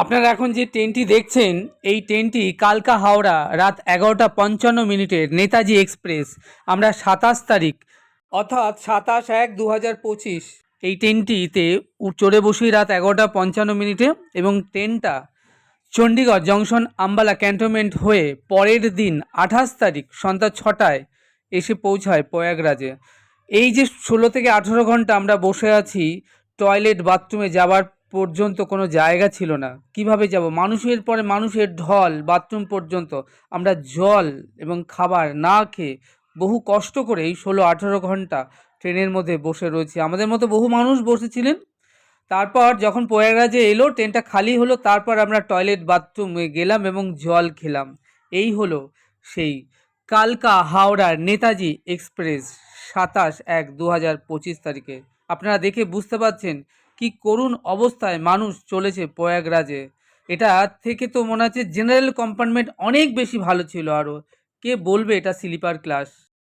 আপনারা এখন যে ট্রেনটি দেখছেন এই ট্রেনটি কালকা হাওড়া রাত 11:55 নেতাজি এক্সপ্রেস। আমরা 27 তারিখ অর্থাৎ 27/1/2025 এই ট্রেনটিতে চড়ে বসি রাত 11:55 এবং ট্রেনটা চণ্ডীগড় জংশন আম্বালা ক্যান্টনমেন্ট হয়ে পরের দিন 28 তারিখ সন্ধ্যা 6টায় এসে পৌঁছায় প্রয়াগরাজে। এই যে 16 থেকে 18 ঘন্টা আমরা বসে আছি, টয়লেট বাথরুমে যাওয়ার পর্যন্ত কোনো জায়গা ছিল না। কিভাবে যাব? মানুষের পরে মানুষের ঢল বাথরুম পর্যন্ত। আমরা জল এবং খাবার না খেয়ে বহু কষ্ট করে এই 16-18 ঘন্টা ট্রেনের মধ্যে বসে রয়েছি। আমাদের মতো বহু মানুষ বসেছিলেন। তারপর যখন প্রয়াগরাজে এলো, ট্রেনটা খালি হলো, তারপর আমরা টয়লেট বাথরুমে গেলাম এবং জল খেলাম। এই হলো সেই কালকা হাওড়ার নেতাজি এক্সপ্রেস 27/1/2025 আপনারা দেখে বুঝতে পারছেন কি করুণ অবস্থায় মানুষ চলেছে প্রয়াগরাজে। এটা থেকে তো মনে হচ্ছে জেনারেল কম্পার্টমেন্ট অনেক বেশি ভালো ছিল। আরও কে বলবে এটা স্লিপার ক্লাস।